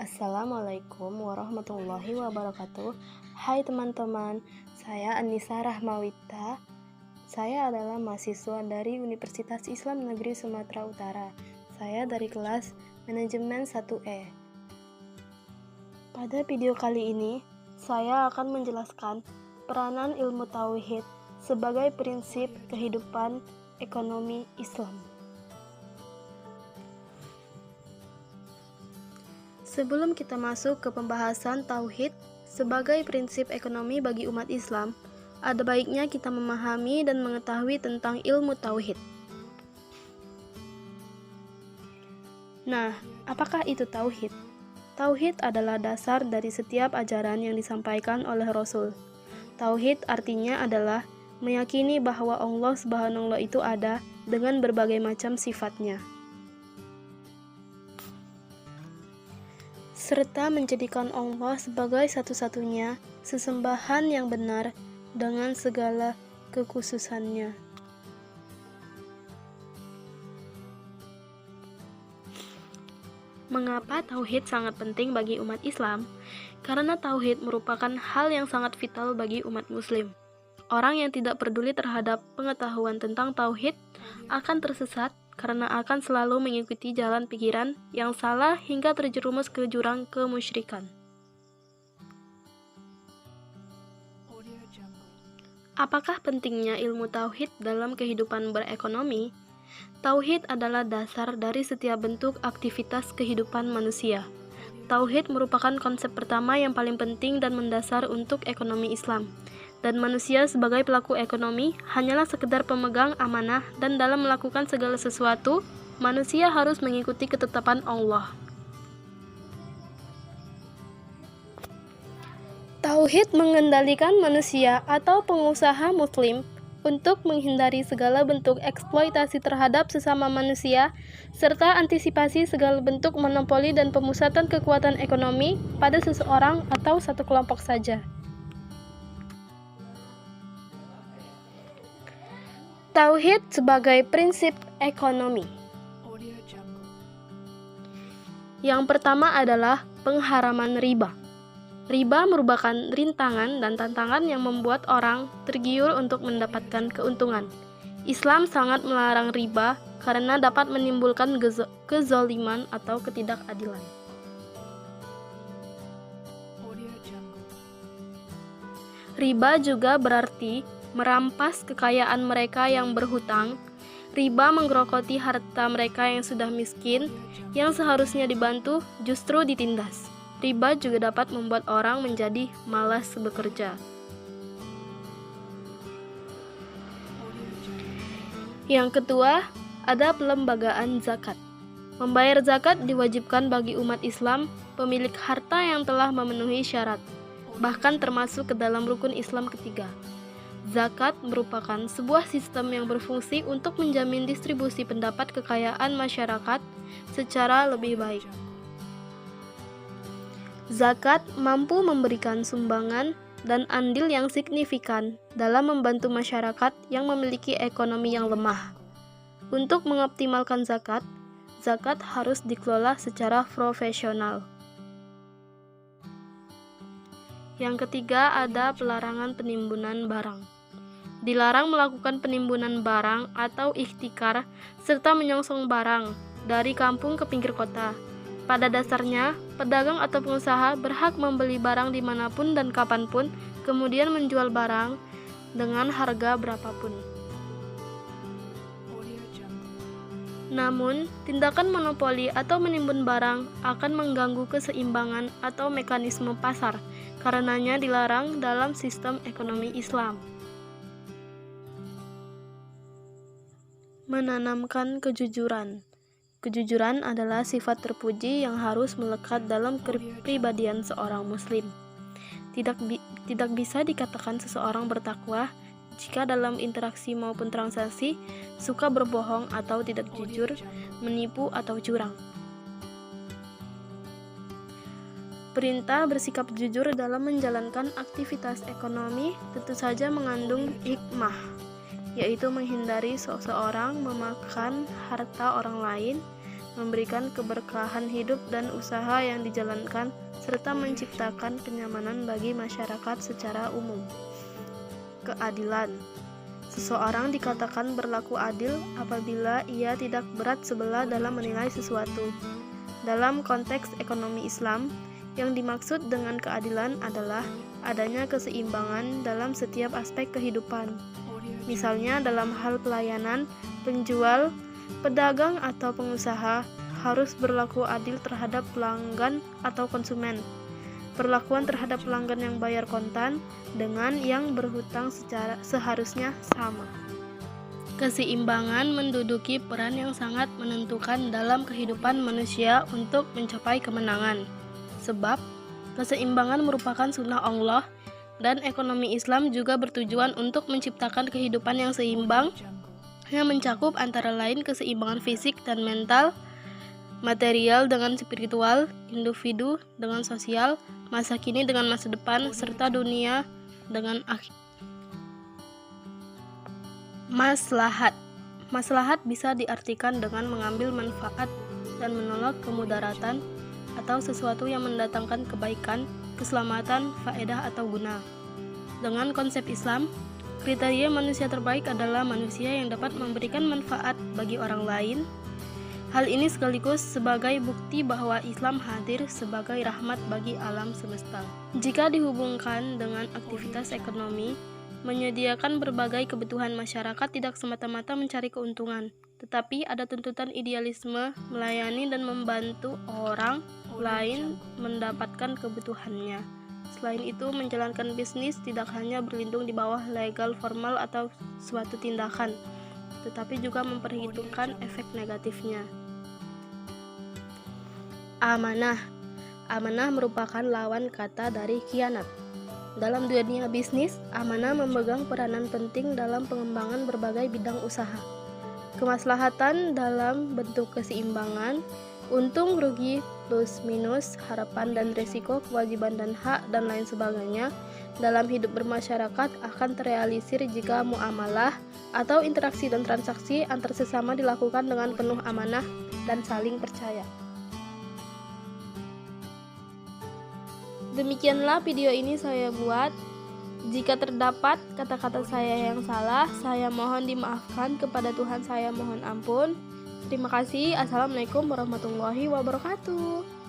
Assalamualaikum warahmatullahi wabarakatuh. Hai teman-teman, saya Anissa Rahmawita. Saya adalah mahasiswa dari Universitas Islam Negeri Sumatera Utara. Saya dari kelas Manajemen 1E. Pada video kali ini, saya akan menjelaskan peranan ilmu tauhid sebagai prinsip kehidupan ekonomi Islam. Sebelum kita masuk ke pembahasan tauhid sebagai prinsip ekonomi bagi umat Islam, ada baiknya kita memahami dan mengetahui tentang ilmu tauhid. Nah, apakah itu tauhid? Tauhid adalah dasar dari setiap ajaran yang disampaikan oleh Rasul. Tauhid artinya adalah meyakini bahwa Allah Subhanahu wa Ta'ala itu ada dengan berbagai macam sifatnya, serta menjadikan Allah sebagai satu-satunya sesembahan yang benar dengan segala kekhususannya. Mengapa tauhid sangat penting bagi umat Islam? Karena tauhid merupakan hal yang sangat vital bagi umat muslim. Orang yang tidak peduli terhadap pengetahuan tentang tauhid akan tersesat karena akan selalu mengikuti jalan pikiran yang salah hingga terjerumus ke jurang kemusyrikan. Apakah pentingnya ilmu tauhid dalam kehidupan berekonomi? Tauhid adalah dasar dari setiap bentuk aktivitas kehidupan manusia. Tauhid merupakan konsep pertama yang paling penting dan mendasar untuk ekonomi Islam. Dan manusia sebagai pelaku ekonomi hanyalah sekedar pemegang amanah, dan dalam melakukan segala sesuatu, manusia harus mengikuti ketetapan Allah. Tauhid mengendalikan manusia atau pengusaha muslim untuk menghindari segala bentuk eksploitasi terhadap sesama manusia, serta antisipasi segala bentuk monopoli dan pemusatan kekuatan ekonomi pada seseorang atau satu kelompok saja. Tauhid sebagai prinsip ekonomi. Yang pertama adalah pengharaman riba. Riba merupakan rintangan dan tantangan yang membuat orang tergiur untuk mendapatkan keuntungan. Islam sangat melarang riba karena dapat menimbulkan kezaliman atau ketidakadilan. Riba juga berarti merampas kekayaan mereka yang berhutang. Riba menggerogoti harta mereka yang sudah miskin, yang seharusnya dibantu justru ditindas. Riba juga dapat membuat orang menjadi malas bekerja. Yang kedua, ada pelembagaan zakat. Membayar zakat diwajibkan bagi umat Islam, pemilik harta yang telah memenuhi syarat, bahkan termasuk ke dalam rukun Islam ketiga. Zakat merupakan sebuah sistem yang berfungsi untuk menjamin distribusi pendapat kekayaan masyarakat secara lebih baik. Zakat mampu memberikan sumbangan dan andil yang signifikan dalam membantu masyarakat yang memiliki ekonomi yang lemah. Untuk mengoptimalkan zakat, zakat harus dikelola secara profesional. Yang ketiga ada pelarangan penimbunan barang. Dilarang melakukan penimbunan barang atau ihtikar serta menyongsong barang dari kampung ke pinggir kota. Pada dasarnya, pedagang atau pengusaha berhak membeli barang dimanapun dan kapanpun, kemudian menjual barang dengan harga berapapun. Namun, tindakan monopoli atau menimbun barang akan mengganggu keseimbangan atau mekanisme pasar, karenanya dilarang dalam sistem ekonomi Islam. Menanamkan kejujuran. Kejujuran adalah sifat terpuji yang harus melekat dalam kepribadian seorang muslim. Tidak bisa dikatakan seseorang bertakwa jika dalam interaksi maupun transaksi suka berbohong atau tidak jujur, menipu atau curang. Perintah bersikap jujur dalam menjalankan aktivitas ekonomi tentu saja mengandung hikmah, yaitu menghindari seseorang memakan harta orang lain, memberikan keberkahan hidup dan usaha yang dijalankan, serta menciptakan kenyamanan bagi masyarakat secara umum. Keadilan. Seseorang dikatakan berlaku adil apabila ia tidak berat sebelah dalam menilai sesuatu. Dalam konteks ekonomi Islam, yang dimaksud dengan keadilan adalah adanya keseimbangan dalam setiap aspek kehidupan. Misalnya dalam hal pelayanan, penjual, pedagang atau pengusaha harus berlaku adil terhadap pelanggan atau konsumen. Perlakuan terhadap pelanggan yang bayar kontan dengan yang berhutang seharusnya sama. Keseimbangan menduduki peran yang sangat menentukan dalam kehidupan manusia untuk mencapai kemenangan. Sebab, keseimbangan merupakan sunnah Allah dan ekonomi Islam juga bertujuan untuk menciptakan kehidupan yang seimbang yang mencakup antara lain keseimbangan fisik dan mental, material dengan spiritual, individu dengan sosial, masa kini dengan masa depan, serta dunia dengan akhir. Maslahat. Maslahat bisa diartikan dengan mengambil manfaat dan menolak kemudaratan atau sesuatu yang mendatangkan kebaikan, keselamatan, faedah atau guna. Dengan konsep Islam, kriteria manusia terbaik adalah manusia yang dapat memberikan manfaat bagi orang lain. Hal ini sekaligus sebagai bukti bahwa Islam hadir sebagai rahmat bagi alam semesta. Jika dihubungkan dengan aktivitas ekonomi, menyediakan berbagai kebutuhan masyarakat tidak semata-mata mencari keuntungan, tetapi ada tuntutan idealisme, melayani dan membantu orang lain mendapatkan kebutuhannya. Selain itu, menjalankan bisnis tidak hanya berlindung di bawah legal formal atau suatu tindakan, tetapi juga memperhitungkan efek negatifnya. Amanah. Amanah merupakan lawan kata dari khianat. Dalam dunia bisnis, amanah memegang peranan penting dalam pengembangan berbagai bidang usaha. Kemaslahatan dalam bentuk keseimbangan, untung rugi, plus minus, harapan dan resiko, kewajiban dan hak, dan lain sebagainya dalam hidup bermasyarakat akan terrealisir jika muamalah atau interaksi dan transaksi antar sesama dilakukan dengan penuh amanah dan saling percaya. Demikianlah video ini saya buat. Jika terdapat kata-kata saya yang salah, saya mohon dimaafkan, kepada Tuhan saya mohon ampun. Terima kasih. Assalamualaikum warahmatullahi wabarakatuh.